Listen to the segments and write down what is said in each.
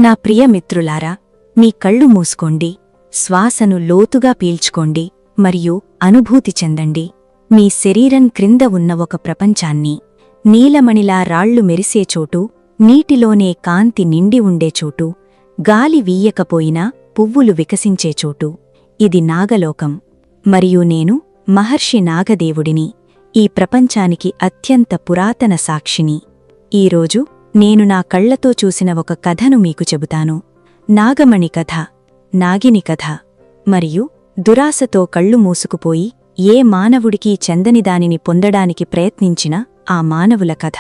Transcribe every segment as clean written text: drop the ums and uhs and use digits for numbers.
నా ప్రియ మిత్రులారా, మీ కళ్ళు మూసుకోండి, శ్వాసను లోతుగా పీల్చుకోండి మరియు అనుభూతి చెందండి. మీ శరీరం క్రింద ఉన్న ఒక ప్రపంచాన్ని, నీలమణిలా రాళ్లు మెరిసే చోటు, నీటిలోనే కాంతి నిండి ఉండే చోటు, గాలి వీయకపోయినా పువ్వులు వికసించే చోటు. ఇది నాగలోకం. మరియు నేను మహర్షి నాగదేవుడిని, ఈ ప్రపంచానికి అత్యంత పురాతన సాక్షిని. ఈరోజు నేను నా కళ్లతో చూసిన ఒక కథను మీకు చెబుతాను. నాగమణి కథ, నాగిని కథ. మరియు దురాశతో కళ్ళు మూసుకుపోయి ఏ మానవుడికీ చెందనిదానిని పొందడానికి ప్రయత్నించిన ఆ మానవుల కథ.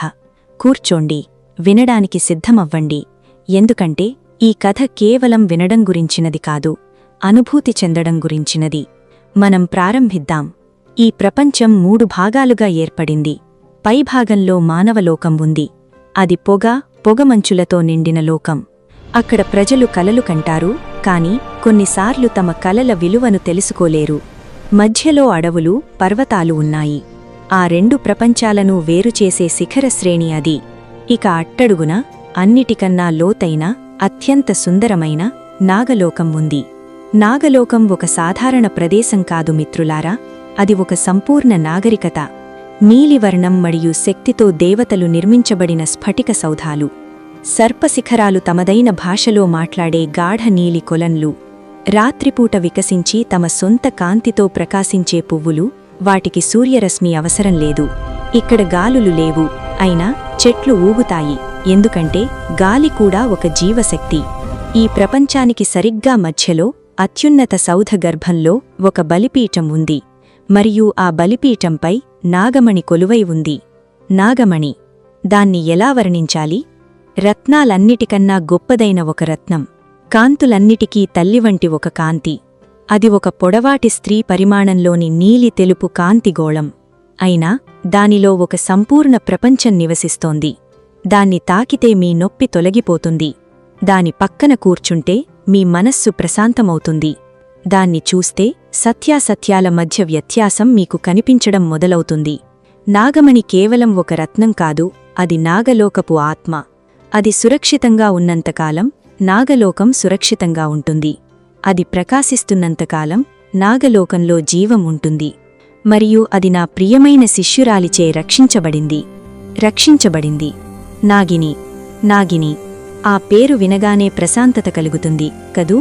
కూర్చోండి, వినడానికి సిద్ధమవ్వండి. ఎందుకంటే ఈ కథ కేవలం వినడం గురించినది కాదు, అనుభూతి చెందడం గురించినది. మనం ప్రారంభిద్దాం. ఈ ప్రపంచం 3 భాగాలుగా ఏర్పడింది. పైభాగంలో మానవలోకం ఉంది. అది పొగమంచులతో నిండిన లోకం. అక్కడ ప్రజలు కలలు కంటారు, కాని కొన్నిసార్లు తమ కలల విలువను తెలుసుకోలేరు. మధ్యలో అడవులు, పర్వతాలు ఉన్నాయి. ఆ 2 ప్రపంచాలను వేరుచేసే శిఖర శ్రేణి అది. ఇక అట్టడుగున అన్నిటికన్నా లోతైన, అత్యంత సుందరమైన నాగలోకం ఉంది. నాగలోకం ఒక సాధారణ ప్రదేశం కాదు మిత్రులారా, అది ఒక సంపూర్ణ నాగరికత. నీలివర్ణం మరియు శక్తితో దేవతలు నిర్మించబడిన స్ఫటిక సౌధాలు, సర్పశిఖరాలు, తమదైన భాషలో మాట్లాడే గాఢ నీలి కొలన్లు, రాత్రిపూట వికసించి తమ సొంత కాంతితో ప్రకాశించే పువ్వులు. వాటికి సూర్యరశ్మి అవసరం లేదు. ఇక్కడ గాలులు లేవు, అయినా చెట్లు ఊగుతాయి, ఎందుకంటే గాలి కూడా ఒక జీవశక్తి. ఈ ప్రపంచానికి సరిగ్గా మధ్యలో అత్యున్నత సౌధ గర్భంలో ఒక బలిపీఠం ఉంది, మరియు ఆ బలిపీఠంపై నాగమణి కొలువై ఉంది. నాగమణి, దాన్ని ఎలా వర్ణించాలి? రత్నాలన్నిటికన్నా గొప్పదైన ఒక రత్నం, కాంతులన్నిటికీ తల్లివంటి ఒక కాంతి. అది ఒక పొడవాటి స్త్రీ పరిమాణంలోని నీలి తెలుపు కాంతిగోళం. అయినా దానిలో ఒక సంపూర్ణ ప్రపంచం నివసిస్తోంది. దాన్ని తాకితే మీ నొప్పి తొలగిపోతుంది. దాని పక్కన కూర్చుంటే మీ మనస్సు ప్రశాంతమవుతుంది. దాన్ని చూస్తే సత్యాసత్యాల మధ్య వ్యత్యాసం మీకు కనిపించడం మొదలవుతుంది. నాగమణి కేవలం ఒక రత్నం కాదు, అది నాగలోకపు ఆత్మ. అది సురక్షితంగా ఉన్నంతకాలం నాగలోకం సురక్షితంగా ఉంటుంది. అది ప్రకాశిస్తున్నంతకాలం నాగలోకంలో జీవం ఉంటుంది. మరియు అది నా ప్రియమైన శిష్యురాలిచే రక్షించబడింది. నాగిని. నాగిని, ఆ పేరు వినగానే ప్రశాంతత కలుగుతుంది కదూ?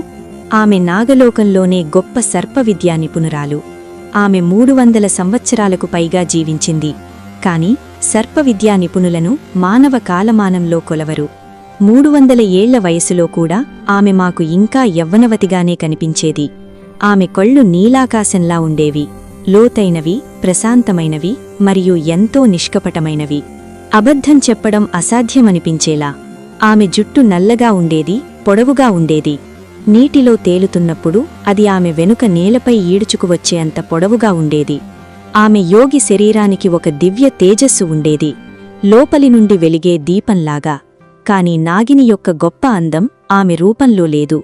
ఆమె నాగలోకంలోనే గొప్ప సర్పవిద్యా నిపుణురాలు. ఆమె 300 సంవత్సరాలకు పైగా జీవించింది. కాని సర్పవిద్యా నిపుణులను మానవ కాలమానంలో కొలవరు. 300 ఏళ్ల వయసులో కూడా ఆమె మాకు ఇంకా యవ్వనవతిగానే కనిపించేది. ఆమె కళ్ళు నీలాకాశంలా ఉండేవి, లోతైనవి, ప్రశాంతమైనవి మరియు ఎంతో నిష్కపటమైనవి. అబద్ధం చెప్పడం అసాధ్యమనిపించేలా. ఆమె జుట్టు నల్లగా ఉండేది, పొడవుగా ఉండేది. నీటిలో తేలుతున్నప్పుడు అది ఆమె వెనుక నేలపై ఈడుచుకువచ్చే అంత పొడవుగా ఉండేది. ఆమె యోగి శరీరానికి ఒక దివ్య తేజస్సు ఉండేది, లోపలి నుండి వెలిగే దీపంలాగా. కాని నాగిని యొక్క గొప్ప అందం ఆమె రూపంలో లేదు.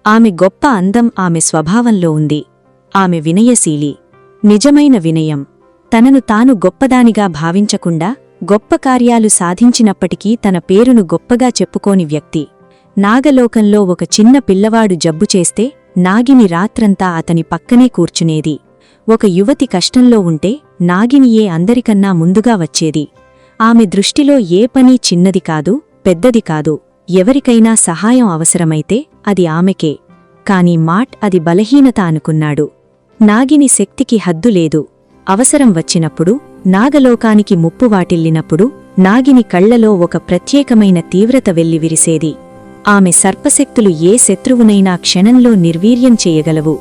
ఆమె గొప్ప అందం ఆమె స్వభావంలో ఉంది. ఆమె వినయశీలి, నిజమైన వినయం. తనను తాను గొప్పదానిగా భావించకుండా గొప్ప కార్యాలు సాధించినప్పటికీ తన పేరును గొప్పగా చెప్పుకోని వ్యక్తి. నాగలోకంలో ఒక చిన్న పిల్లవాడు జబ్బు చేస్తే నాగిని రాత్రంతా అతని పక్కనే కూర్చునేది. ఒక యువతి కష్టంలో ఉంటే నాగినియే అందరికన్నా ముందుగా వచ్చేది. ఆమె దృష్టిలో ఏ పని చిన్నది కాదు, పెద్దది కాదు. ఎవరికైనా సహాయం అవసరమైతే అది ఆమెకే. కాని అది బలహీనత అనుకున్నాడు. నాగిని శక్తికి హద్దులేదు. అవసరం వచ్చినప్పుడు, నాగలోకానికి ముప్పు వాటిల్లినప్పుడు నాగిని కళ్లలో ఒక ప్రత్యేకమైన తీవ్రత వెల్లివిరిసేది. ఆమె సర్పశక్తులు ఏ శత్రువునైనా క్షణంలో నిర్వీర్యం చేయగలవు.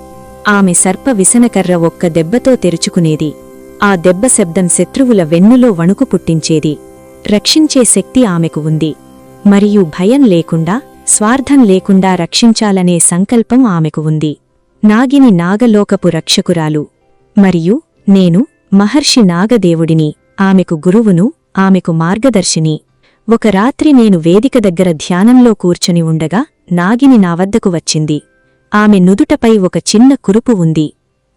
ఆమె సర్ప విసనకర్ర ఒక్క దెబ్బతో తెరుచుకునేది. ఆ దెబ్బ శబ్దం శత్రువుల వెన్నులో వణుకు పుట్టించేది. రక్షించే శక్తి ఆమెకు ఉంది. మరియు భయం లేకుండా, స్వార్థం లేకుండా రక్షించాలనే సంకల్పం ఆమెకు ఉంది. నాగిని నాగలోకపు రక్షకురాలు. మరియు నేను మహర్షి నాగదేవుడిని, ఆమెకు గురువును, ఆమెకు మార్గదర్శిని. ఒక రాత్రి నేను వేదిక దగ్గర ధ్యానంలో కూర్చొని ఉండగా నాగిని నా వద్దకు వచ్చింది. ఆమె నుదుటపై ఒక చిన్న కురుపు ఉంది.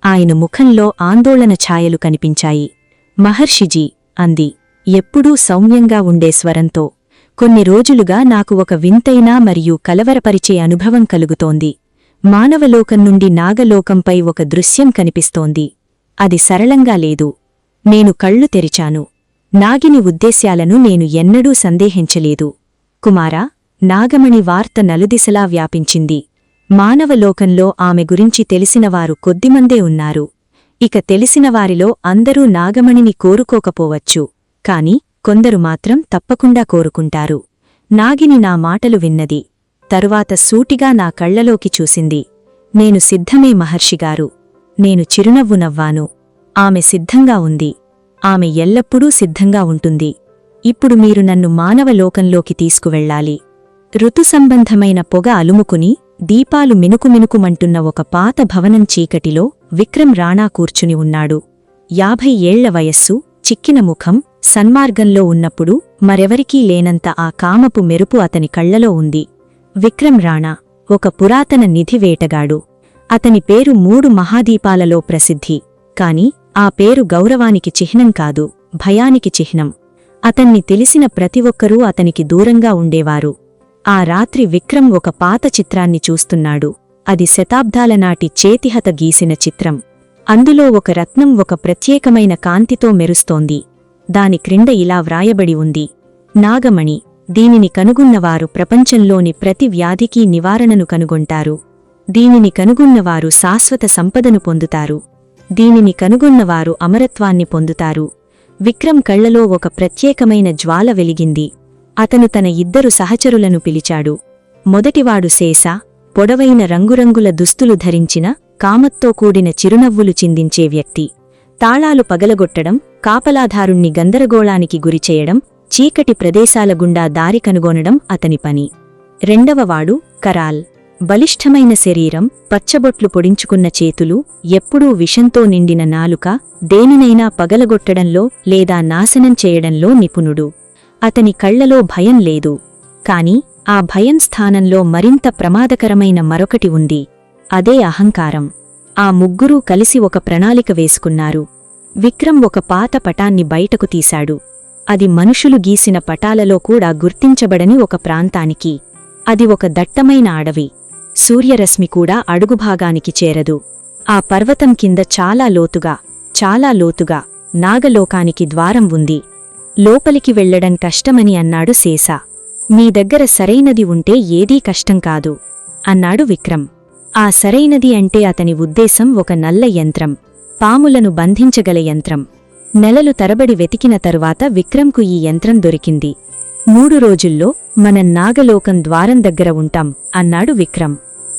ఆయన ముఖంలో ఆందోళన ఛాయలు కనిపించాయి. మహర్షిజీ, అంది ఎప్పుడూ సౌమ్యంగా ఉండే స్వరంతో. కొన్ని రోజులుగా నాకు ఒక వింతైన మరియు కలవరపరిచే అనుభవం కలుగుతోంది. మానవలోకం నుండి నాగలోకంపై ఒక దృశ్యం కనిపిస్తోంది. అది సరళంగా లేదు. నేను కళ్ళు తెరిచాను. నాగిని ఉద్దేశ్యాలను నేను ఎన్నడూ సందేహించలేదు. కుమారా, నాగమణి వార్త నలుదిశలా వ్యాపించింది. మానవలోకంలో ఆమె గురించి తెలిసినవారు కొద్దిమందే ఉన్నారు. ఇక తెలిసినవారిలో అందరూ నాగమణిని కోరుకోకపోవచ్చు, కాని కొందరు మాత్రం తప్పకుండా కోరుకుంటారు. నాగిని నా మాటలు విన్నది. తరువాత సూటిగా నా కళ్లలోకి చూసింది. నేను సిద్ధమే మహర్షిగారు. నేను చిరునవ్వు నవ్వాను. ఆమె సిద్ధంగా ఉంది. ఆమె ఎల్లప్పుడూ సిద్ధంగా ఉంటుంది. ఇప్పుడు మీరు నన్ను మానవలోకంలోకి తీసుకువెళ్ళాలి. ఋతుసంబంధమైన పొగ అలుముకుని దీపాలు మినుకుమినుకుమంటున్న ఒక పాత భవనం చీకటిలో విక్రమ్ రాణా కూర్చుని ఉన్నాడు. 50 ఏళ్ల వయస్సు, చిక్కిన ముఖం, సన్మార్గంలో ఉన్నప్పుడు మరెవరికీ లేనంత ఆ కామపు మెరుపు అతని కళ్లలో ఉంది. విక్రమ్ రాణా ఒక పురాతన నిధి వేటగాడు. అతని పేరు 3 మహాదీపాలలో ప్రసిద్ధి. కాని ఆ పేరు గౌరవానికి చిహ్నం కాదు, భయానికి చిహ్నం. అతన్ని తెలిసిన ప్రతి ఒక్కరూ అతనికి దూరంగా ఉండేవారు. ఆ రాత్రి విక్రమ్ ఒక పాత చిత్రాన్ని చూస్తున్నాడు. అది శతాబ్దాలనాటి చేతిహత గీసిన చిత్రం. అందులో ఒక రత్నం ఒక ప్రత్యేకమైన కాంతితో మెరుస్తోంది. దాని క్రింద ఇలా వ్రాయబడి ఉంది: నాగమణి. దీనిని కనుగొన్నవారు ప్రపంచంలోని ప్రతి వ్యాధికీ నివారణను కనుగొంటారు. దీనిని కనుగొన్నవారు శాశ్వత సంపదను పొందుతారు. దీనిని కనుగొన్నవారు అమరత్వాన్ని పొందుతారు. విక్రమ్ కళ్లలో ఒక ప్రత్యేకమైన జ్వాల వెలిగింది. అతను తన 2 సహచరులను పిలిచాడు. మొదటివాడు శేష, పొడవైన రంగురంగుల దుస్తులు ధరించిన, కామత్తో కూడిన చిరునవ్వులు చిందించే వ్యక్తి. తాళాలు పగలగొట్టడం, కాపలాధారుణ్ణి గందరగోళానికి గురిచేయడం, చీకటి ప్రదేశాల గుండా దారి కనుగొనడం అతని పని. రెండవవాడు కరాల్. బలిష్ఠమైన శరీరం, పచ్చబొట్లు పొడించుకున్న చేతులు, ఎప్పుడూ విషంతో నిండిన నాలుక, దేనినైనా పగలగొట్టడంలో లేదా నాశనం చేయడంలో నిపుణుడు. అతని కళ్లలో భయం లేదు. కాని ఆ భయం స్థానంలో మరింత ప్రమాదకరమైన మరొకటి ఉంది. అదే అహంకారం. ఆ ముగ్గురూ కలిసి ఒక ప్రణాళిక వేసుకున్నారు. విక్రమ్ ఒక పాత పటాన్ని బయటకు తీశాడు. అది మనుషులు గీసిన పటాలలో కూడా గుర్తించబడని ఒక ప్రాంతానికి. అది ఒక దట్టమైన అడవి. సూర్యరశ్మి కూడా అడుగుభాగానికి చేరదు. ఆ పర్వతం కింద చాలా లోతుగా నాగలోకానికి ద్వారం ఉంది. లోపలికి వెళ్లడం కష్టమని అన్నాడు శేష. మీ దగ్గర సరైనది ఉంటే ఏదీ కష్టం కాదు అన్నాడు విక్రమ్. ఆ సరైనది అంటే అతని ఉద్దేశం ఒక నల్ల యంత్రం, పాములను బంధించగల యంత్రం. నెలలు తరబడి వెతికిన తరువాత విక్రమ్కు ఈ యంత్రం దొరికింది. 3 రోజుల్లో మనం నాగలోకం ద్వారం దగ్గర ఉంటాం అన్నాడు విక్రమ్.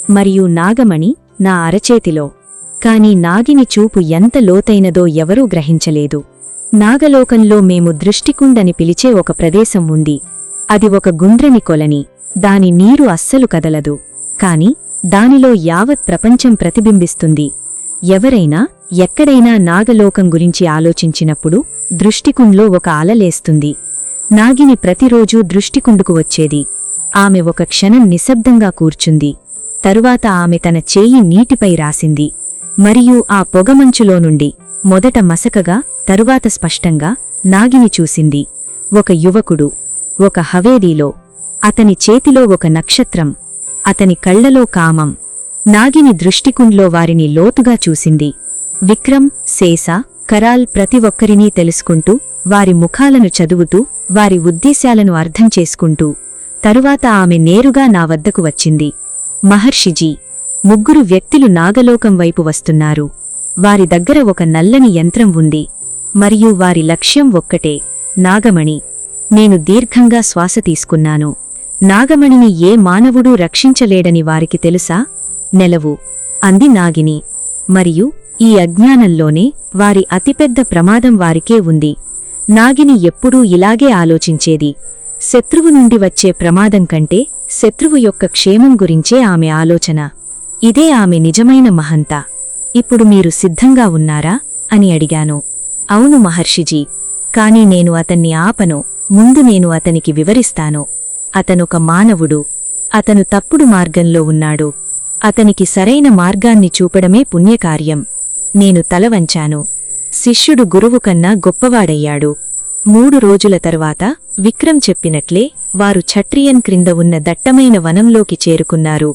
మరియు నాగమణి నా అరచేతిలో. కాని నాగిని చూపు ఎంత లోతైనదో ఎవరూ గ్రహించలేదు. నాగలోకంలో మేము దృష్టికుండని పిలిచే ఒక ప్రదేశం ఉంది. అది ఒక గుండ్రని కొలని. దాని నీరు అస్సలు కదలదు. కాని దానిలో యావత్ ప్రపంచం ప్రతిబింబిస్తుంది. ఎవరైనా ఎక్కడైనా నాగలోకం గురించి ఆలోచించినప్పుడు దృష్టికుండ్లో ఒక అలలేస్తుంది. నాగిని ప్రతిరోజూ దృష్టికుండుకు వచ్చేది. ఆమె ఒక క్షణం నిశ్శబ్దంగా కూర్చుంది. తరువాత ఆమె తన చేయి నీటిపై రాసింది. మరియు ఆ పొగమంచులో నుండి మొదట మసకగా, తరువాత స్పష్టంగా నాగిని చూసింది. ఒక యువకుడు, ఒక హవేలీలో. అతని చేతిలో ఒక నక్షత్రం. అతని కళ్లలో కామం. నాగిని దృష్టికుండ్లో వారిని లోతుగా చూసింది. విక్రమ్, శేష, కరాల్ ప్రతి ఒక్కరినీ తెలుసుకుంటూ, వారి ముఖాలను చదువుతూ, వారి ఉద్దేశాలను అర్థం చేసుకుంటూ. తరువాత ఆమె నేరుగా నా వద్దకు వచ్చింది. మహర్షిజీ, 3 వ్యక్తులు నాగలోకం వైపు వస్తున్నారు. వారి దగ్గర ఒక నల్లని యంత్రం ఉంది. మరియు వారి లక్ష్యం ఒక్కటే, నాగమణి. నేను దీర్ఘంగా శ్వాస తీసుకున్నాను. నాగమణిని ఏ మానవుడూ రక్షించలేడని వారికి తెలుసా? నెలవు అంది నాగిని. మరియు ఈ అజ్ఞానంలోనే వారి అతిపెద్ద ప్రమాదం వారికే ఉంది. నాగిని ఎప్పుడూ ఇలాగే ఆలోచించేది. శత్రువు నుండి వచ్చే ప్రమాదం కంటే శత్రువు యొక్క క్షేమం గురించే ఆమె ఆలోచన. ఇదే ఆమె నిజమైన మహంత. ఇప్పుడు మీరు సిద్ధంగా ఉన్నారా అని అడిగాను. అవును మహర్షిజీ. కాని నేను అతన్ని ఆపను. ముందు నేను అతనికి వివరిస్తాను. అతనొక మానవుడు. అతను తప్పుడు మార్గంలో ఉన్నాడు. అతనికి సరైన మార్గాన్ని చూపడమే పుణ్యకార్యం. నేను తలవంచాను. శిష్యుడు గురువు కన్నా గొప్పవాడయ్యాడు. 3 రోజుల తరువాత విక్రమ్ చెప్పినట్లే వారు ఛట్రియన్ క్రింద ఉన్న దట్టమైన వనంలోకి చేరుకున్నారు.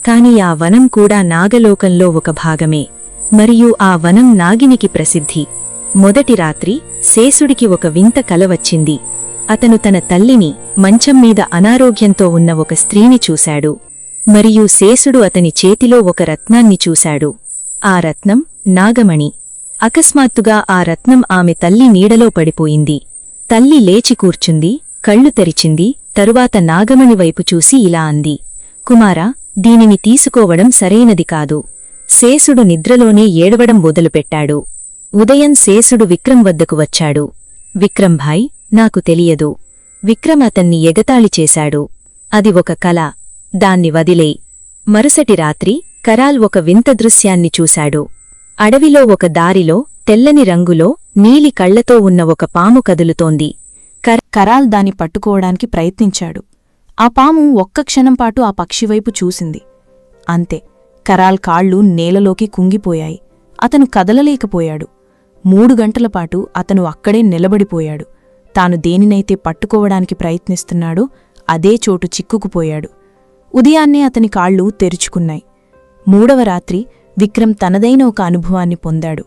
కాని ఆ వనం కూడా నాగలోకంలో ఒక భాగమే. మరియు ఆ వనం నాగినికి ప్రసిద్ధి. మొదటి రాత్రి శేషుడికి ఒక వింత కల వచ్చింది. అతను తన తల్లిని మంచం మీద అనారోగ్యంతో ఉన్న ఒక స్త్రీని చూశాడు. మరియు శేషుడు అతని చేతిలో ఒక రత్నాన్ని చూశాడు. ఆ రత్నం నాగమణి. అకస్మాత్తుగా ఆ రత్నం ఆమె తల్లి నీడలో పడిపోయింది. తల్లి లేచి కూర్చుంది, కళ్ళు తెరిచింది, తరువాత నాగమణి వైపు చూసి ఇలా అంది, కుమారా, దీనిని తీసుకోవడం సరైనది కాదు. శేషుడు నిద్రలోనే ఏడవడం మొదలుపెట్టాడు. ఉదయం శేషుడు విక్రమ్ వద్దకు వచ్చాడు. విక్రమ్ భాయ్, నాకు తెలియదు. విక్రమ్ అతన్ని ఎగతాళి చేశాడు. అది ఒక కల, దాన్ని వదిలేయ్. మరుసటి రాత్రి కరాల్ ఒక వింత దృశ్యాన్ని చూశాడు. అడవిలో ఒక దారిలో తెల్లని రంగులో నీలి కళ్లతో ఉన్న ఒక పాము కదులుతోంది. కరాల్ దాన్ని పట్టుకోవడానికి ప్రయత్నించాడు. ఆ పాము ఒక్క క్షణంపాటు ఆ పక్షివైపు చూసింది. అంతే, కరాల్ కాళ్ళు నేలలోకి కుంగిపోయాయి. అతను కదలలేకపోయాడు. 3 గంటలపాటు అతను అక్కడే నిలబడిపోయాడు. తాను దేనినైతే పట్టుకోవడానికి ప్రయత్నిస్తున్నాడో అదే చోటు చిక్కుకుపోయాడు. ఉదయాన్నే అతని కాళ్ళు తెరుచుకున్నాయి. 3వ రాత్రి విక్రమ్ తనదైన ఒక అనుభవాన్ని పొందాడు.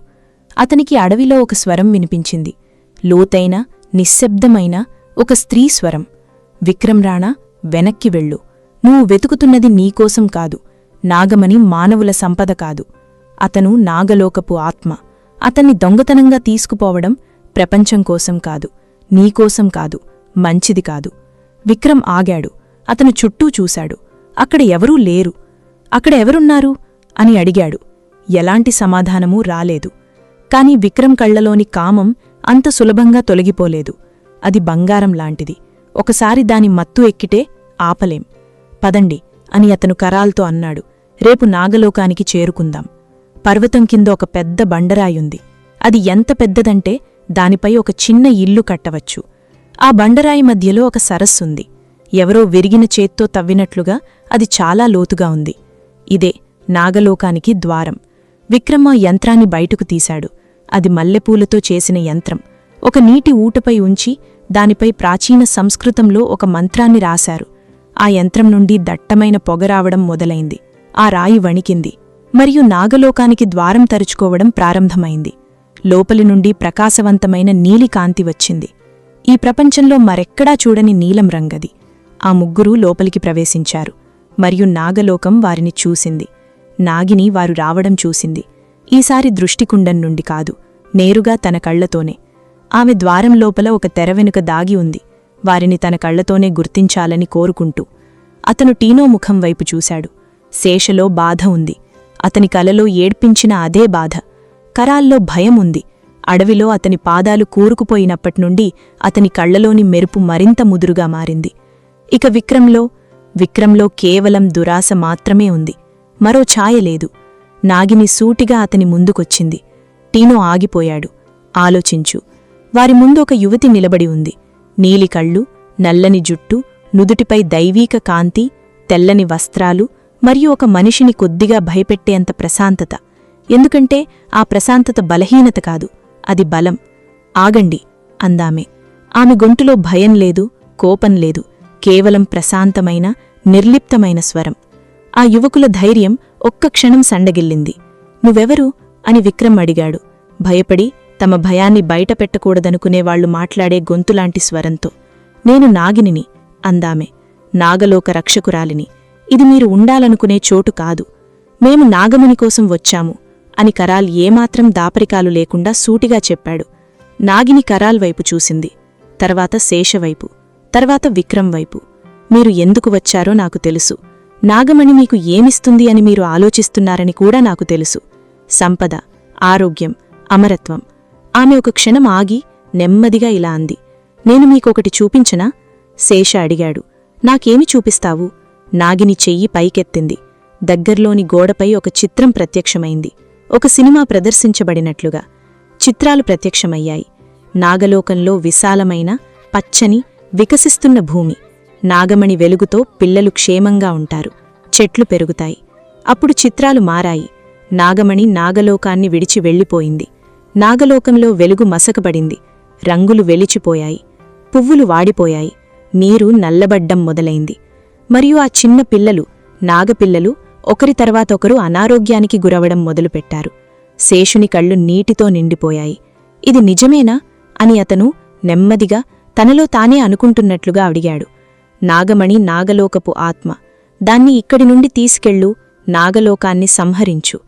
అతనికి అడవిలో ఒక స్వరం వినిపించింది. లోతైన, నిశ్శబ్దమైన ఒక స్త్రీ స్వరం. విక్రమ్ రాణా, వెనక్కి వెళ్ళు. నువ్వు వెతుకుతున్నది నీకోసం కాదు. నాగమణి మానవుల సంపద కాదు. అతను నాగలోకపు ఆత్మ. అతన్ని దొంగతనంగా తీసుకుపోవడం ప్రపంచం కోసం కాదు, నీకోసం కాదు, మంచిది కాదు. విక్రమ్ ఆగాడు. అతను చుట్టూ చూశాడు. అక్కడ ఎవరూ లేరు. అక్కడ ఎవరున్నారు అని అడిగాడు. ఎలాంటి సమాధానమూ రాలేదు. కాని విక్రమ్ కళ్లలోని కామం అంత సులభంగా తొలగిపోలేదు. అది బంగారం లాంటిది. ఒకసారి దాని మత్తు ఎక్కితే ఆపలేం. పదండి అని అతను కరాల్తో అన్నాడు. రేపు నాగలోకానికి చేరుకుందాం. పర్వతం కింద ఒక పెద్ద బండరాయుంది. అది ఎంత పెద్దదంటే దానిపై ఒక చిన్న ఇల్లు కట్టవచ్చు. ఆ బండరాయి మధ్యలో ఒక సరస్సుంది. ఎవరో విరిగిన చేత్తో తవ్వినట్లుగా అది చాలా లోతుగా ఉంది. ఇదే నాగలోకానికి ద్వారం. విక్రమ్ ఆ యంత్రాన్ని బయటకు తీశాడు. అది మల్లెపూలతో చేసిన యంత్రం. ఒక నీటి ఊటపై ఉంచి దానిపై ప్రాచీన సంస్కృతంలో ఒక మంత్రాన్ని రాశారు. ఆ యంత్రం నుండి దట్టమైన పొగ రావడం మొదలైంది. ఆ రాయి వణికింది. మరియు నాగలోకానికి ద్వారం తరుచుకోవడం ప్రారంభమైంది. లోపలి నుండి ప్రకాశవంతమైన నీలి కాంతి వచ్చింది. ఈ ప్రపంచంలో మరెక్కడా చూడని నీలం రంగది. ఆ ముగ్గురూ లోపలికి ప్రవేశించారు. మరియు నాగలోకం వారిని చూసింది. నాగిని వారు రావడం చూసింది. ఈసారి దృష్టికుండం నుండి కాదు, నేరుగా తన కళ్లతోనే. ఆమె ద్వారం లోపల ఒక తెర వెనుక దాగి ఉంది. వారిని తన కళ్లతోనే గుర్తించాలని కోరుకుంటూ. అతను టీనో ముఖం వైపు చూశాడు. శేషలో బాధ ఉంది. అతని కలలో ఏడ్పించిన అదే బాధ. కరాల్లో భయం ఉంది. అడవిలో అతని పాదాలు కూరుకుపోయినప్పట్నుండి అతని కళ్లలోని మెరుపు మరింత ముదురుగా మారింది. ఇక విక్రమ్లో కేవలం దురాశ మాత్రమే ఉంది. మరో ఛాయ లేదు. నాగిని సూటిగా అతని ముందుకొచ్చింది. టీనో ఆగిపోయాడు. ఆలోచించు. వారి ముందు ఒక యువతి నిలబడి ఉంది. నీలి కళ్ళు, నల్లని జుట్టు, నుదుటిపై దైవీక కాంతి, తెల్లని వస్త్రాలు మరియు ఒక మనిషిని కొద్దిగా భయపెట్టేంత ప్రశాంతత. ఎందుకంటే ఆ ప్రశాంతత బలహీనత కాదు, అది బలం. ఆగండి అందామె. ఆమె గొంతులో భయం లేదు, కోపం లేదు, కేవలం ప్రశాంతమైన, నిర్లిప్తమైన స్వరం. ఆ యువకుల ధైర్యం ఒక్క క్షణం సండగిల్లింది. నువ్వెవరు అని విక్రమ్ అడిగాడు, భయపడి తమ భయాన్ని బయటపెట్టకూడదనుకునేవాళ్లు మాట్లాడే గొంతులాంటి స్వరంతో. నేను నాగినిని అందామె, నాగలోక రక్షకురాలిని. ఇది మీరు ఉండాలనుకునే చోటు కాదు. మేము నాగముని కోసం వచ్చాము అని కరాల్ ఏమాత్రం దాపరికాలు లేకుండా సూటిగా చెప్పాడు. నాగిని కరాల్ వైపు చూసింది. తర్వాత శేషవైపు, తర్వాత విక్రమ్ వైపు. మీరు ఎందుకు వచ్చారో నాకు తెలుసు. నాగమణి మీకు ఏమిస్తుంది అని మీరు ఆలోచిస్తున్నారని కూడా నాకు తెలుసు. సంపద, ఆరోగ్యం, అమరత్వం. ఆమె ఒక క్షణం ఆగి నెమ్మదిగా ఇలా అంది, నేను మీకొకటి చూపించనా? శేష అడిగాడు. నాకేమి చూపిస్తావు? నాగిని చెయ్యి పైకెత్తింది. దగ్గర్లోని గోడపై ఒక చిత్రం ప్రత్యక్షమైంది. ఒక సినిమా ప్రదర్శించబడినట్లుగా చిత్రాలు ప్రత్యక్షమయ్యాయి. నాగలోకంలో విశాలమైన, పచ్చని, వికసిస్తున్న భూమి. నాగమణి వెలుగుతో పిల్లలు క్షేమంగా ఉంటారు. చెట్లు పెరుగుతాయి. అప్పుడు చిత్రాలు మారాయి. నాగమణి నాగలోకాన్ని విడిచి వెళ్ళిపోయింది. నాగలోకంలో వెలుగు మసకబడింది. రంగులు వెలిచిపోయాయి, పువ్వులు వాడిపోయాయి, నీరు నల్లబడ్డం మొదలైంది. మరియు ఆ చిన్న పిల్లలు, నాగపిల్లలు ఒకరి తర్వాత ఒకరు అనారోగ్యానికి గురవడం మొదలుపెట్టారు. శేషుని కళ్ళు నీటితో నిండిపోయాయి. ఇది నిజమేనా అని అతను నెమ్మదిగా తనలో తానే అనుకుంటున్నట్లుగా అడిగాడు. నాగమణి నాగలోకపు ఆత్మ. దాన్ని ఇక్కడి నుండి తీసుకెళ్ళు, నాగలోకాన్ని సంహరించు.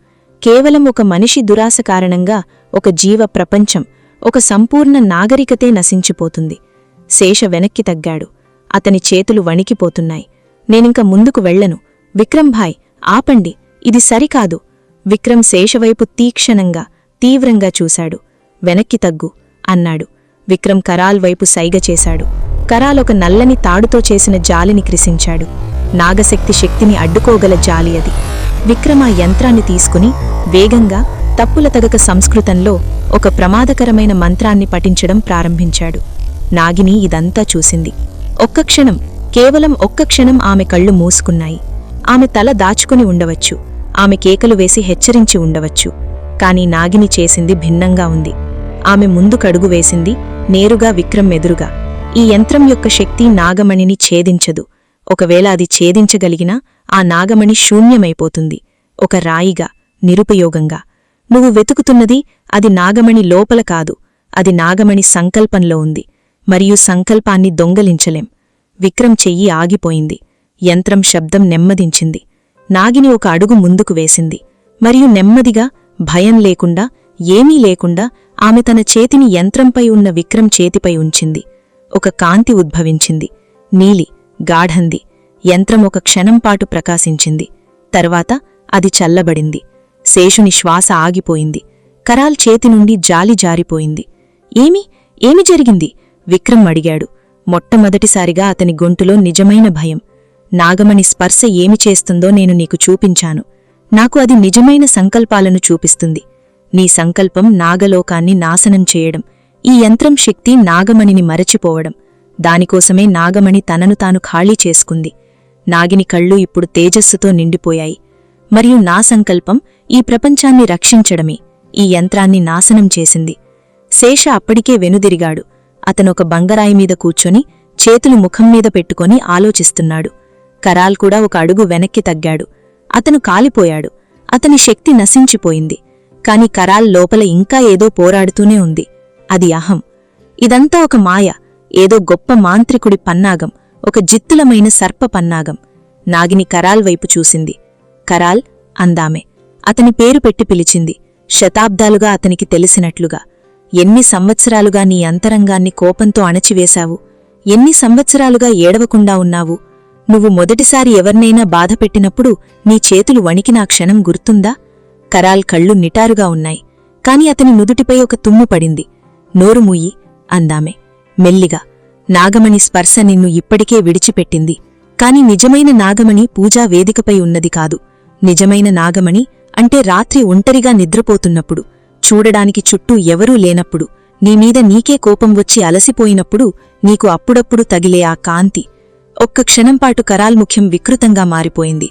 కేవలం ఒక మనిషి దురాశ కారణంగా ఒక జీవ ప్రపంచం, ఒక సంపూర్ణ నాగరికతే నశించిపోతుంది. శేష వెనక్కి తగ్గాడు. అతని చేతులు వణికిపోతున్నాయి. నేనింక ముందుకు వెళ్లను. విక్రంభాయ్, ఆపండి, ఇది సరికాదు. విక్రమ్ శేషవైపు తీక్షణంగా, తీవ్రంగా చూశాడు. వెనక్కి తగ్గు అన్నాడు. విక్రమ్ కరాల్ వైపు సైగ చేశాడు. కరాల్ ఒక నల్లని తాడుతో చేసిన జాలిని క్రిసించాడు. నాగశక్తి శక్తిని అడ్డుకోగల జాలి అది. విక్రమ్ ఆ యంత్రాన్ని తీసుకుని వేగంగా, తప్పుల తగక సంస్కృతంలో ఒక ప్రమాదకరమైన మంత్రాన్ని పఠించడం ప్రారంభించాడు. నాగిని ఇదంతా చూసింది. ఒక్క క్షణం, కేవలం ఒక్క క్షణం ఆమె కళ్ళు మూసుకున్నాయి. ఆమె తల దాచుకుని ఉండవచ్చు, ఆమె కేకలు వేసి హెచ్చరించి ఉండవచ్చు. కాని నాగిని చేసింది భిన్నంగా ఉంది. ఆమె ముందుకడుగు వేసింది, నేరుగా విక్రమ్ ఎదురుగా. ఈ యంత్రం యొక్క శక్తి నాగమణిని ఛేదించదు. ఒకవేళ అది ఛేదించగలిగినా ఆ నాగమణి శూన్యమైపోతుంది, ఒక రాయిగా, నిరుపయోగంగా. నువ్వు వెతుకుతున్నది అది నాగమణి లోపల కాదు, అది నాగమణి సంకల్పంలో ఉంది. మరియు సంకల్పాన్ని దొంగలించలేం. విక్రమ్ చెయ్యి ఆగిపోయింది. యంత్రం శబ్దం నెమ్మదించింది. నాగిని ఒక అడుగు ముందుకు వేసింది. మరియు నెమ్మదిగా, భయం లేకుండా, ఏమీ లేకుండా ఆమె తన చేతిని యంత్రంపై ఉన్న విక్రమ్ చేతిపై ఉంచింది. ఒక కాంతి ఉద్భవించింది, నీలి, గాఢంది. యంత్రం ఒక క్షణంపాటు ప్రకాశించింది. తర్వాత అది చల్లబడింది. శేషుని శ్వాస ఆగిపోయింది. కరాల్ చేతి నుండి జాలి జారిపోయింది. ఏమి జరిగింది? విక్రమ్ అడిగాడు. మొట్టమొదటిసారిగా అతని గొంతులో నిజమైన భయం. నాగమణి స్పర్శ ఏమి చేస్తుందో నేను నీకు చూపించాను. నాకు అది నిజమైన సంకల్పాలను చూపిస్తుంది. నీ సంకల్పం నాగలోకాన్ని నాశనం చేయడం, ఈ యంత్రం శక్తి నాగమణిని మరచిపోవడం. దానికోసమే నాగమణి తనను తాను ఖాళీ చేసుకుంది. నాగిని కళ్ళు ఇప్పుడు తేజస్సుతో నిండిపోయాయి. మరియు నా సంకల్పం ఈ ప్రపంచాన్ని రక్షించడమే ఈ యంత్రాన్ని నాశనం చేసింది. శేష అప్పటికే వెనుదిరిగాడు. అతనొక బంగరాయిమీద కూర్చొని చేతులు ముఖం మీద పెట్టుకొని ఆలోచిస్తున్నాడు. కరాల్ కూడా ఒక అడుగు వెనక్కి తగ్గాడు. అతను కాలిపోయాడు. అతని శక్తి నశించిపోయింది. కాని కరాల్ లోపల ఇంకా ఏదో పోరాడుతూనే ఉంది. అది అహం. ఇదంతా ఒక మాయ, ఏదో గొప్ప మాంత్రికుడి పన్నాగం, ఒక జిత్తులమైన సర్ప పన్నాగం. నాగిని కరాల్ వైపు చూసింది. కరాల్ అందామె. అతని పేరు పెట్టి పిలిచింది, శతాబ్దాలుగా అతనికి తెలిసినట్లుగా. ఎన్ని సంవత్సరాలుగా నీ అంతరంగాన్ని కోపంతో అణచివేశావు? ఎన్ని సంవత్సరాలుగా ఏడవకుండా ఉన్నావు? నువ్వు మొదటిసారి ఎవర్నైనా బాధపెట్టినప్పుడు నీ చేతులు వణికినా క్షణం గుర్తుందా? కరాల్ కళ్ళు నిటారుగా ఉన్నాయి. కాని అతని నుదుటిపై ఒక తుమ్ము పడింది. నోరు మూయి అందామె మెల్లిగా. నాగమణి స్పర్శ నిన్ను ఇప్పటికే విడిచిపెట్టింది. కాని నిజమైన నాగమణి పూజా వేదికపై ఉన్నది కాదు. నిజమైన నాగమణి అంటే రాత్రి ఒంటరిగా నిద్రపోతున్నప్పుడు, చూడడానికి చుట్టూ ఎవరూ లేనప్పుడు, నీమీద నీకే కోపం వచ్చి అలసిపోయినప్పుడు నీకు అప్పుడప్పుడు తగిలే ఆ కాంతి. ఒక్క క్షణంపాటు కరాల్ ముఖ్యం వికృతంగా మారిపోయింది.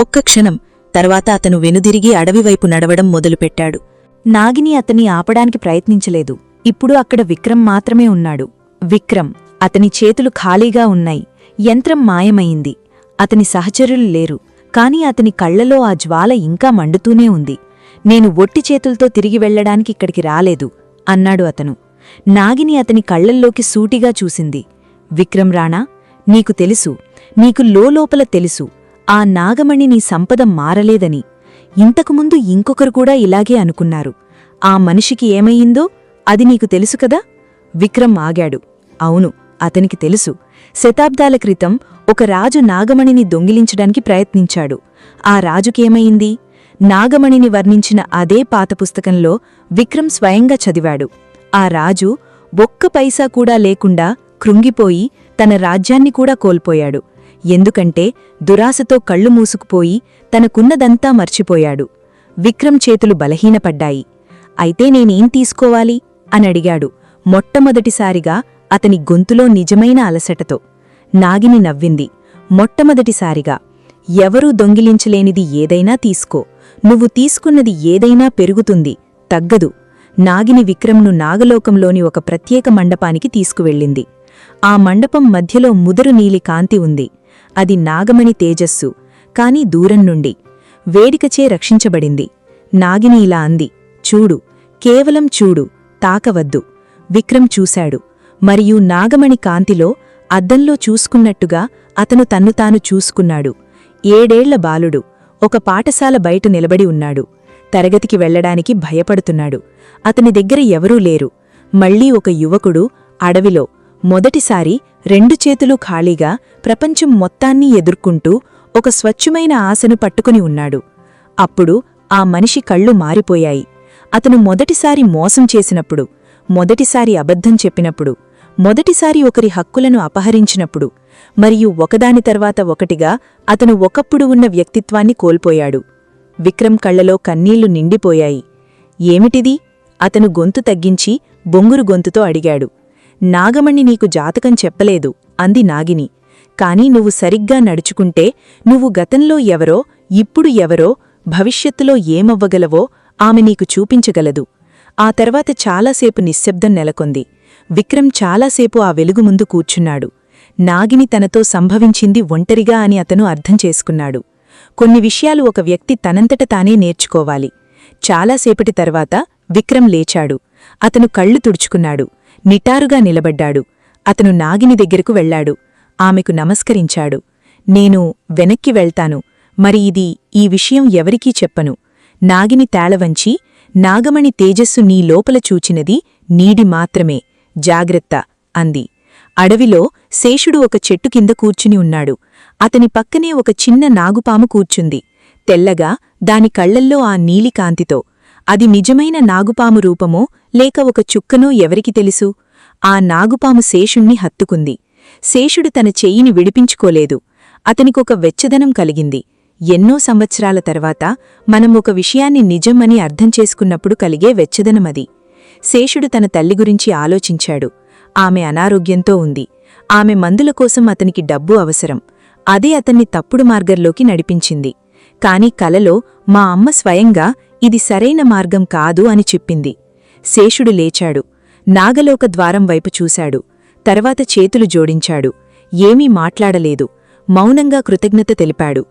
ఒక్క క్షణం తర్వాత అతను వెనుదిరిగి అడవివైపు నడవడం మొదలుపెట్టాడు. నాగిని అతన్ని ఆపడానికి ప్రయత్నించలేదు. ఇప్పుడు అక్కడ విక్రమ్ మాత్రమే ఉన్నాడు. విక్రమ్. అతని చేతులు ఖాళీగా ఉన్నాయి. యంత్రం మాయమైంది. అతని సహచరులు లేరు. కాని అతని కళ్లలో ఆ జ్వాల ఇంకా మండుతూనే ఉంది. నేను ఒట్టి చేతులతో తిరిగి వెళ్లడానికి ఇక్కడికి రాలేదు అన్నాడు అతను. నాగిని అతని కళ్లల్లోకి సూటిగా చూసింది. విక్రమ్ రాణా, నీకు తెలుసు, నీకు లోలోపల తెలుసు, ఆ నాగమణి నీ సంపద మారలేదని. ఇంతకుముందు ఇంకొకరు కూడా ఇలాగే అనుకున్నారు. ఆ మనిషికి ఏమయ్యిందో అది నీకు తెలుసు కదా? విక్రమ్ ఆగాడు. అవును, అతనికి తెలుసు. శతాబ్దాల క్రితం ఒక రాజు నాగమణిని దొంగిలించడానికి ప్రయత్నించాడు. ఆ రాజుకేమయింది? నాగమణిని వర్ణించిన అదే పాత పుస్తకంలో విక్రమ్ స్వయంగా చదివాడు. ఆ రాజు ఒక్క పైసా కూడా లేకుండా కృంగిపోయి తన రాజ్యాన్ని కూడా కోల్పోయాడు. ఎందుకంటే దురాశతో కళ్ళు మూసుకుపోయి తనకున్నదంతా మర్చిపోయాడు. విక్రమ్ చేతులు బలహీనపడ్డాయి. అయితే నేనేం తీసుకోవాలి అనడిగాడు మొట్టమొదటిసారిగా అతని గొంతులో నిజమైన అలసటతో. నాగిని నవ్వింది. మొట్టమొదటిసారిగా. ఎవరూ దొంగిలించలేనిది ఏదైనా తీసుకో. నువ్వు తీసుకున్నది ఏదైనా పెరుగుతుంది, తగ్గదు. నాగిని విక్రమ్ను నాగలోకంలోని ఒక ప్రత్యేక మండపానికి తీసుకువెళ్ళింది. ఆ మండపం మధ్యలో ముదురు నీలి కాంతి ఉంది. అది నాగమణి తేజస్సు, కాని దూరం నుండి వేడికచే రక్షించబడింది. నాగిని ఇలా అంది, చూడు, కేవలం చూడు, తాకవద్దు. విక్రమ్ చూశాడు. మరియు నాగమణి కాంతిలో అద్దంలో చూసుకున్నట్టుగా అతను తన్ను తాను చూసుకున్నాడు. 7 ఏళ్ల బాలుడు ఒక పాఠశాల బయట నిలబడి ఉన్నాడు. తరగతికి వెళ్లడానికి భయపడుతున్నాడు. అతని దగ్గర ఎవరూ లేరు. మళ్లీ ఒక యువకుడు అడవిలో మొదటిసారి 2 చేతులు ఖాళీగా ప్రపంచం మొత్తాన్ని ఎదుర్కొంటూ ఒక స్వచ్ఛమైన ఆశను పట్టుకుని ఉన్నాడు. అప్పుడు ఆ మనిషి కళ్ళు మారిపోయాయి. అతను మొదటిసారి మోసం చేసినప్పుడు, మొదటిసారి అబద్ధం చెప్పినప్పుడు, మొదటిసారి ఒకరి హక్కులను అపహరించినప్పుడు, మరియు ఒకదాని తర్వాత ఒకటిగా అతను ఒకప్పుడు ఉన్న వ్యక్తిత్వాన్ని కోల్పోయాడు. విక్రమ్ కళ్లలో కన్నీళ్లు నిండిపోయాయి. ఏమిటిది? అతను గొంతు తగ్గించి బొంగురు గొంతుతో అడిగాడు. నాగమణి నీకు జాతకం చెప్పలేదు అంది నాగిని. కాని నువ్వు సరిగ్గా నడుచుకుంటే నువ్వు గతంలో ఎవరో, ఇప్పుడు ఎవరో, భవిష్యత్తులో ఏమవ్వగలవో ఆమె నీకు చూపించగలదు. ఆ తర్వాత చాలాసేపు నిశ్శబ్దం నెలకొంది. విక్రమ్ చాలాసేపు ఆ వెలుగు ముందు కూర్చున్నాడు. నాగిని తనతో సంభవించింది ఒంటరిగా అని అతను అర్థం చేసుకున్నాడు. కొన్ని విషయాలు ఒక వ్యక్తి తనంతట తానే నేర్చుకోవాలి. చాలాసేపటి తర్వాత విక్రమ్ లేచాడు. అతను కళ్ళు తుడుచుకున్నాడు. నిటారుగా నిలబడ్డాడు. అతను నాగిని దగ్గరకు వెళ్లాడు. ఆమెకు నమస్కరించాడు. నేను వెనక్కి వెళ్తాను. మరి ఈ విషయం ఎవరికీ చెప్పను. నాగిని తాళవంచి, నాగమణి తేజస్సు నీ లోపల చూచినది నీడి మాత్రమే, జాగ్రత్త అంది. అడవిలో శేషుడు ఒక చెట్టు కింద కూర్చుని ఉన్నాడు. అతని పక్కనే ఒక చిన్న నాగుపాము కూర్చుంది. తెల్లగా, దాని కళ్లల్లో ఆ నీలికాంతితో. అది నిజమైన నాగుపాము రూపమో లేక ఒక చుక్కనో ఎవరికి తెలుసు? ఆ నాగుపాము శేషుణ్ణి హత్తుకుంది. శేషుడు తన చెయ్యిని విడిపించుకోలేదు. అతనికొక వెచ్చదనం కలిగింది. ఎన్నో సంవత్సరాల తర్వాత మనం ఒక విషయాన్ని నిజం అని అర్థం చేసుకున్నప్పుడు కలిగే వెచ్చదనమది. శేషుడు తన తల్లి గురించి ఆలోచించాడు. ఆమె అనారోగ్యంతో ఉంది. ఆమె మందుల కోసం అతనికి డబ్బు అవసరం. అదే అతన్ని తప్పుడు మార్గంలోకి నడిపించింది. కాని కలలో మా అమ్మ స్వయంగా ఇది సరైన మార్గం కాదు అని చెప్పింది. శేషుడు లేచాడు. నాగలోక ద్వారం వైపు చూశాడు. తర్వాత చేతులు జోడించాడు. ఏమీ మాట్లాడలేదు. మౌనంగా కృతజ్ఞత తెలిపాడు.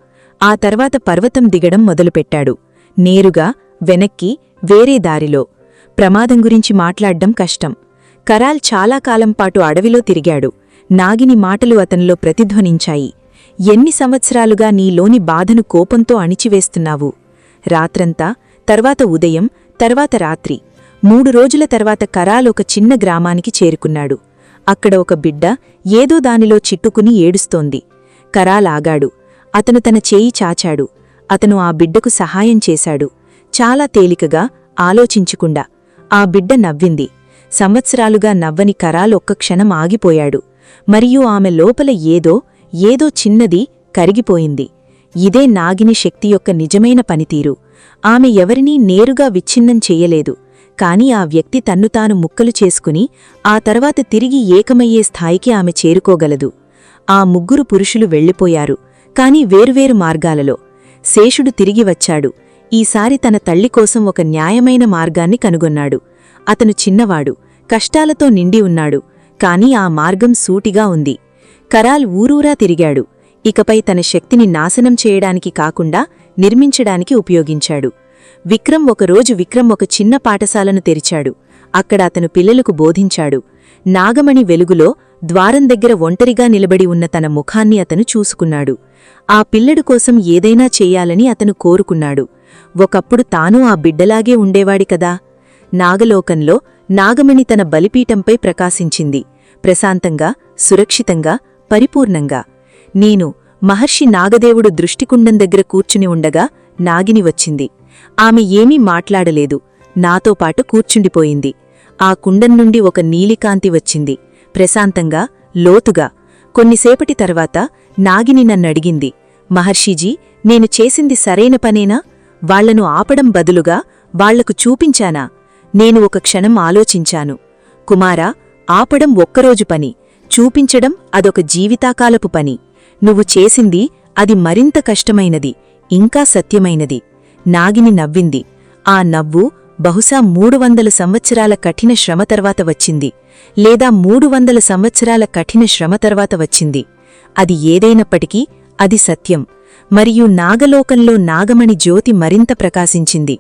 ఆ తర్వాత పర్వతం దిగడం మొదలుపెట్టాడు. నేరుగా, వెనక్కి, వేరే దారిలో. ప్రమాదం గురించి మాట్లాడ్డం కష్టం. కరాల్ చాలా కాలంపాటు అడవిలో తిరిగాడు. నాగిని మాటలు అతనిలో ప్రతిధ్వనించాయి. ఎన్ని సంవత్సరాలుగా నీలోని బాధను కోపంతో అణిచివేస్తున్నావు? రాత్రంతా, తర్వాత ఉదయం, తర్వాత రాత్రి. 3 రోజుల తర్వాత కరాల్ ఒక చిన్న గ్రామానికి చేరుకున్నాడు. అక్కడ ఒక బిడ్డ ఏదో దానిలో చిట్టుకుని ఏడుస్తోంది. కరాల్ ఆగాడు. అతను తన చేయి చాచాడు. అతను ఆ బిడ్డకు సహాయం చేశాడు. చాలా తేలికగా, ఆలోచించకుండా. ఆ బిడ్డ నవ్వింది. సంవత్సరాలుగా నవ్వని కరాల్ ఒక్క క్షణం ఆగిపోయాడు. మరియు ఆమె లోపల ఏదో చిన్నది కరిగిపోయింది. ఇదే నాగిని శక్తి యొక్క నిజమైన పనితీరు. ఆమె ఎవరినీ నేరుగా విచ్ఛిన్నం చెయ్యలేదు. కాని ఆ వ్యక్తి తన్ను తాను ముక్కలు చేసుకుని ఆ తర్వాత తిరిగి ఏకమయ్యే స్థాయికి ఆమె చేరుకోగలదు. ఆ 3 పురుషులు వెళ్ళిపోయారు, కాని వేర్వేరు మార్గాలలో. శేషుడు తిరిగి వచ్చాడు. ఈసారి తన తల్లి కోసం ఒక న్యాయమైన మార్గాన్ని కనుగొన్నాడు. అతను చిన్నవాడు, కష్టాలతో నిండి ఉన్నాడు. కాని ఆ మార్గం సూటిగా ఉంది. కరాల్ ఊరూరా తిరిగాడు. ఇకపై తన శక్తిని నాశనం చేయడానికి కాకుండా నిర్మించడానికి ఉపయోగించాడు. విక్రమ్ ఒక చిన్న పాఠశాలను తెరిచాడు. అక్కడ అతను పిల్లలకు బోధించాడు. నాగమణి వెలుగులో ద్వారం దగ్గర ఒంటరిగా నిలబడి ఉన్న తన ముఖాన్ని అతను చూసుకున్నాడు. ఆ పిల్లడు కోసం ఏదైనా చెయ్యాలని అతను కోరుకున్నాడు. ఒకప్పుడు తాను ఆ బిడ్డలాగే ఉండేవాడి కదా. నాగలోకంలో నాగమణి తన బలిపీఠంపై ప్రకాశించింది. ప్రశాంతంగా, సురక్షితంగా, పరిపూర్ణంగా. నేను మహర్షి నాగదేవుడు దృష్టికుండం దగ్గర కూర్చుని ఉండగా నాగిని వచ్చింది. ఆమె ఏమీ మాట్లాడలేదు. నాతో పాటు కూర్చుండిపోయింది. ఆ కుండం నుండి ఒక నీలికాంతి వచ్చింది. ప్రశాంతంగా, లోతుగా. కొన్నిసేపటి తర్వాత నాగిని నన్నడిగింది, మహర్షిజీ, నేను చేసింది సరైన పనేనా? వాళ్లను ఆపడం బదులుగా వాళ్లకు చూపించానా? నేను ఒక క్షణం ఆలోచించాను. కుమారా, ఆపడం ఒక్కరోజు పని, చూపించడం అదొక జీవితాకాలపు పని. నువ్వు చేసింది అది మరింత కష్టమైనది, ఇంకా సత్యమైనది. నాగిని నవ్వింది. ఆ నవ్వు బహుశా 300 సంవత్సరాల కఠిన శ్రమ తర్వాత వచ్చింది, లేదా 300 సంవత్సరాల కఠిన శ్రమ తర్వాత వచ్చింది. అది ఏదైనప్పటికీ అది సత్యం. మరియు నాగలోకంలో నాగమణి జ్యోతి మరింత ప్రకాశించింది.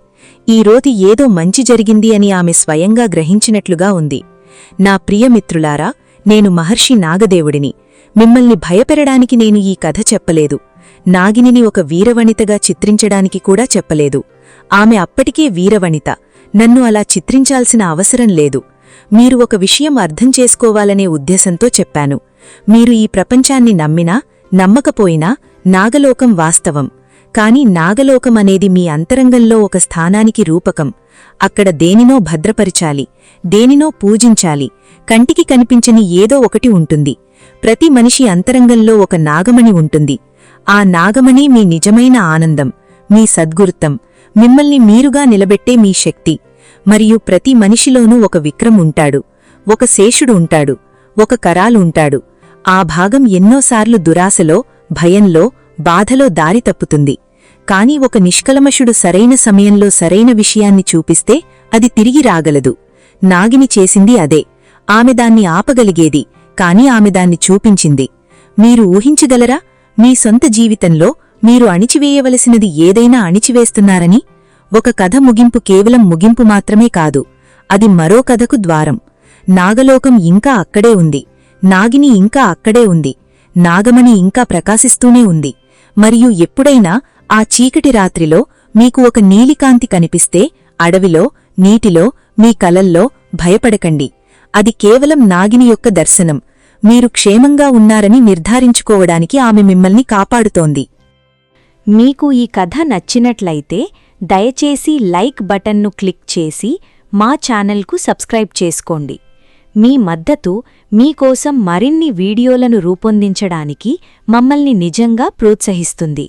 ఈరోజు ఏదో మంచి జరిగింది అని ఆమె స్వయంగా గ్రహించినట్లుగా ఉంది. నా ప్రియమిత్రులారా, నేను మహర్షి నాగదేవుడిని. మిమ్మల్ని భయపెరడానికి నేను ఈ కథ చెప్పలేదు. నాగినిని ఒక వీరవనితగా చిత్రించడానికి కూడా చెప్పలేదు. ఆమె అప్పటికే వీరవనిత. నన్ను అలా చిత్రించాల్సిన అవసరం లేదు. మీరు ఒక విషయం అర్థం చేసుకోవాలనే ఉద్దేశంతో చెప్పాను. మీరు ఈ ప్రపంచాన్ని నమ్మినా నమ్మకపోయినా నాగలోకం వాస్తవం. కాని నాగలోకం అనేది మీ అంతరంగంలో ఒక స్థానానికి రూపకం. అక్కడ దేనినో భద్రపరిచాలి, దేనినో పూజించాలి. కంటికి కనిపించని ఏదో ఒకటి ఉంటుంది. ప్రతి మనిషి అంతరంగంలో ఒక నాగమణి ఉంటుంది. ఆ నాగమణి మీ నిజమైన ఆనందం, మీ సద్గురుతం, మిమ్మల్ని మీరుగా నిలబెట్టే మీ శక్తి. మరియు ప్రతి మనిషిలోనూ ఒక విక్రమ్ ఉంటాడు, ఒక శేషుడు ఉంటాడు, ఒక కరాలు ఉంటాడు. ఆ భాగం ఎన్నోసార్లు దురాశలో, భయంలో, బాధలో దారి తప్పుతుంది. కాని ఒక నిష్కలమషుడు సరైన సమయంలో సరైన విషయాన్ని చూపిస్తే అది తిరిగి రాగలదు. నాగిని చేసింది అదే. ఆమె దాన్ని ఆపగలిగేది, కాని ఆమె దాన్ని చూపించింది. మీరు ఊహించగలరా, మీ సొంత జీవితంలో మీరు అణిచివేయవలసినది ఏదైనా అణిచివేస్తున్నారని? ఒక కథ ముగింపు కేవలం ముగింపు మాత్రమే కాదు, అది మరో కథకు ద్వారం. నాగలోకం ఇంకా అక్కడే ఉంది, నాగిని ఇంకా అక్కడే ఉంది, నాగమణి ఇంకా ప్రకాశిస్తూనే ఉంది. మరియు ఎప్పుడైనా ఆ చీకటి రాత్రిలో మీకు ఒక నీలికాంతి కనిపిస్తే, అడవిలో, నీటిలో, మీ కలల్లో, భయపడకండి. అది కేవలం నాగిని యొక్క దర్శనం. మీరు క్షేమంగా ఉన్నారని నిర్ధారించుకోవడానికి ఆమె మిమ్మల్ని కాపాడుతోంది. మీకు ఈ కథ నచ్చినట్లయితే దయచేసి లైక్ బటన్ను క్లిక్ చేసి మా ఛానల్కు సబ్స్క్రైబ్ చేసుకోండి. మీ మద్దతు మీకోసం మరిన్ని వీడియోలను రూపొందించడానికి మమ్మల్ని నిజంగా ప్రోత్సహిస్తుంది.